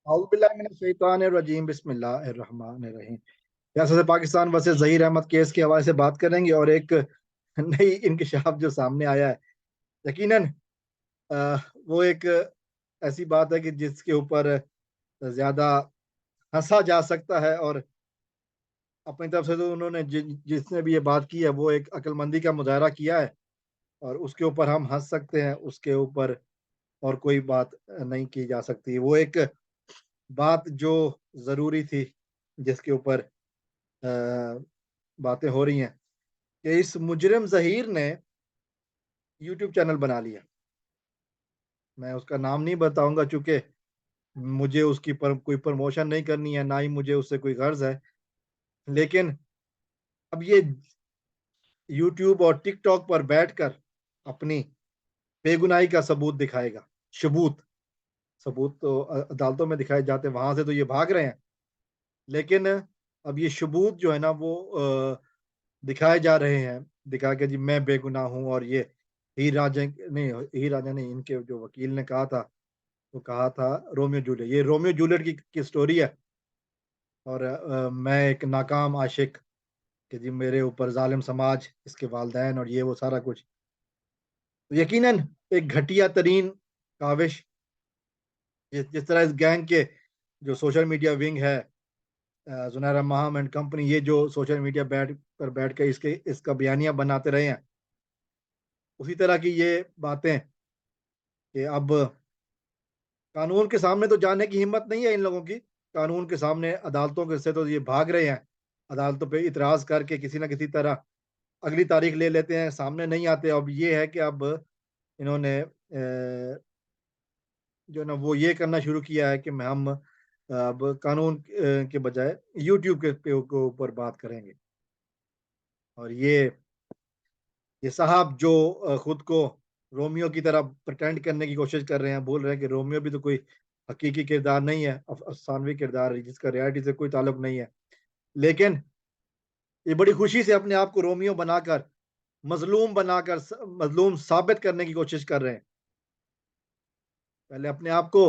औज़ुबिल्लाहिमिनश्शैतानिर्रजीम बिस्मिल्लाहिर्रहमानिर्रहीम। सियासत Pakistan versus Zaheer Ahmad case के हवाले से बात करेंगे और एक नई इंकशाफ जो सामने आया है, यकीनन वो एक ऐसी बात है कि जिसके ऊपर ज़्यादा हँसा जा सकता है और अपनी तरफ से तो उन्होंने जिसने भी ये बात की है वो एक अक्लमंदी का मुज़ाहरा किया है और उसके ऊपर हम हँस सकते हैं, उसके ऊपर और कोई बात नहीं की जा सकती। वो एक बात जो ज़रूरी थी, जिसके ऊपर बातें हो रही हैं कि इस मुजरिम ज़हीर ने यूट्यूब चैनल बना लिया। मैं उसका नाम नहीं बताऊँगा चूँकि मुझे उसकी कोई प्रमोशन नहीं करनी है, ना ही मुझे उससे कोई गर्ज़ है। लेकिन अब ये यूट्यूब और टिकटॉक पर बैठकर अपनी बेगुनाही का सबूत दिखाएगा। सबूत सबूत तो अदालतों में दिखाए जाते हैं, वहाँ से तो ये भाग रहे हैं। लेकिन अब ये सबूत जो है ना वो दिखाए जा रहे हैं, दिखा के जी मैं बेगुनाह हूँ और ये हीर रांझा नहीं, इनके जो वकील ने कहा था, वो कहा था रोमियो जूलियट। ये रोमियो जूलियट की स्टोरी है और मैं एक नाकाम आशिक कि जी मेरे ऊपर ज़ालिम समाज, इसके वालिदैन और ये वो सारा कुछ। तो यकीनन एक घटिया तरीन काविश, जिस तरह इस गैंग के जो सोशल मीडिया विंग है, ज़ुनैरा माहम एंड कंपनी, ये जो सोशल मीडिया बैठ के इसका बयानिया बनाते रहे हैं, उसी तरह की ये बातें कि अब कानून के सामने तो जाने की हिम्मत नहीं है इन लोगों की। कानून के सामने अदालतों के से तो ये भाग रहे हैं। अदालतों पे इतराज़ करके किसी न किसी तरह अगली तारीख ले लेते हैं, सामने नहीं आते। अब ये है कि अब इन्होंने जो है ना वो ये करना शुरू किया है कि हम अब कानून के बजाय यूट्यूब के ऊपर बात करेंगे। और ये साहब जो खुद को रोमियो की तरह प्रिटेंड करने की कोशिश कर रहे हैं, बोल रहे हैं कि रोमियो भी तो कोई हकीकी किरदार नहीं है, अफसानवी किरदार है जिसका रियलिटी से कोई ताल्लुक नहीं है। लेकिन ये बड़ी खुशी से अपने आप को रोमियो बनाकर, मजलूम साबित करने की कोशिश कर रहे हैं। पहले अपने आप को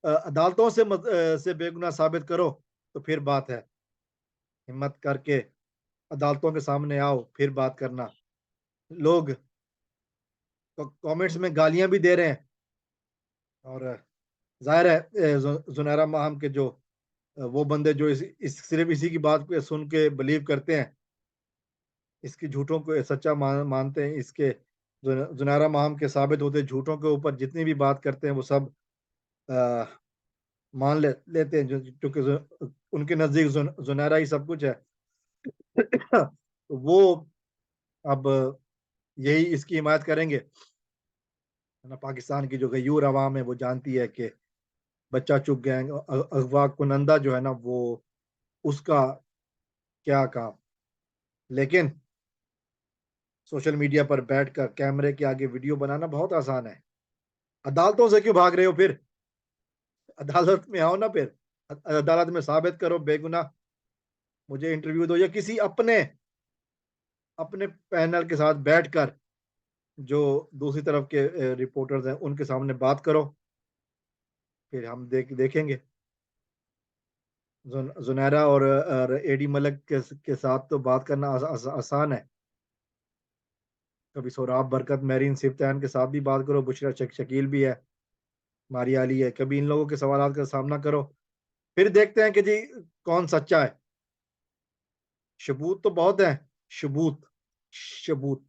अदालतों से बेगुनाह साबित करो, तो फिर बात है। हिम्मत करके अदालतों के सामने आओ, फिर बात करना। लोग कमेंट्स में गालियां भी दे रहे हैं और ज़ाहिर है ज़ुनैरा माहम के जो वो बंदे जो सिर्फ इसी की बात पे सुन के बिलीव करते हैं, इसकी झूठों को सच्चा मानते हैं, इसके ज़ुनैरा माहम के साबित होते झूठों के ऊपर जितनी भी बात करते हैं वो सब अ, लेते हैं, जो क्योंकि उनके नज़दीक ज़ुनैरा ही सब कुछ है। तो वो अब यही इसकी हिमायत करेंगे। है ना, पाकिस्तान की जो गयूर अवाम है वो जानती है कि बच्चा चुप गैंग अगवा कुनंदा जो है ना वो उसका क्या काम। लेकिन सोशल मीडिया पर बैठकर कैमरे के आगे वीडियो बनाना बहुत आसान है। अदालतों से क्यों भाग रहे हो फिर? अदालत में आओ ना फिर। अदालत में साबित करो बेगुनाह, मुझे इंटरव्यू दो या किसी अपने अपने पैनल के साथ बैठकर जो दूसरी तरफ के रिपोर्टर्स हैं उनके सामने बात करो, फिर हम देखेंगे। जुनैरा और एडी मलिक के साथ तो बात करना आसान है। कभी सोराब बरकत, मेरीन सिफ्तैन के साथ भी बात करो, बुशरा शकील भी है, मारिया अली है, कभी इन लोगों के सवालात का सामना करो, फिर देखते हैं कि जी कौन सच्चा है। सबूत तो बहुत है, सबूत सबूत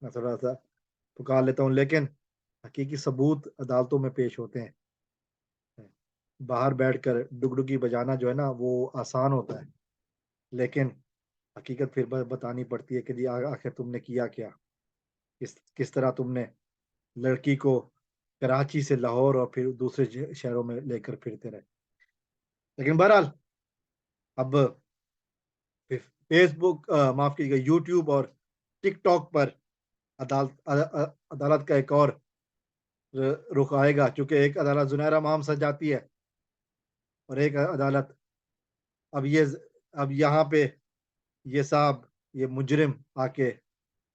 मैं थोड़ा सा पुकार लेता हूँ, लेकिन हकीकी सबूत अदालतों में पेश होते हैं। बाहर बैठकर डुगडुगी बजाना जो है ना वो आसान होता है, लेकिन हकीकत फिर बतानी पड़ती है कि जी आखिर तुमने किया क्या, किस तरह तुमने लड़की को कराची से लाहौर और फिर दूसरे शहरों में लेकर फिरते रहे। लेकिन बहरहाल अब फेसबुक, माफ कीजिएगा, यूट्यूब और टिकटॉक पर अदालत का एक और रुख आएगा, क्योंकि एक अदालत जुनैरा माम सजाती है और एक अदालत अब अब यहाँ पे ये साहब, ये मुजरिम आके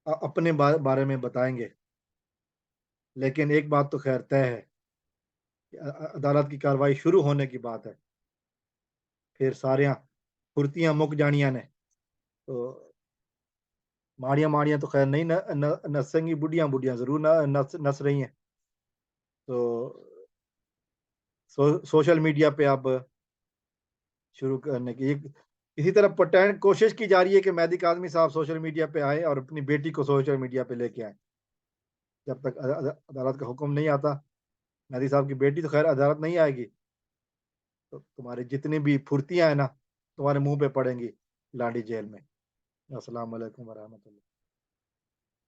अपने बारे में बताएंगे। लेकिन एक बात तो खैर तय है عدالت کی کاروائی شروع ہونے کی بات ہے، پھر ساریاں پھرتیاں مک جانیاں نے، تو ماڑیاں ماڑیاں تو خیر نہیں نسیں گی، بڈھیاں بڈھیاں ضرور نس رہی ہیں، تو سوشل میڈیا پہ اب شروع کرنے کی اسی طرح پٹین کوشش کی جا رہی ہے کہ مہدی کاظمی صاحب سوشل میڈیا پہ آئیں اور اپنی بیٹی کو سوشل میڈیا پہ لے کے آئیں، جب تک عدالت کا حکم نہیں آتا مہدی صاحب کی بیٹی تو خیر عدالت نہیں آئے گی، تو تمہاری جتنی بھی پھرتیاں ہیں نا تمہارے منہ پہ پڑیں گی لانڈی جیل میں۔ السلام علیکم ورحمۃ اللہ۔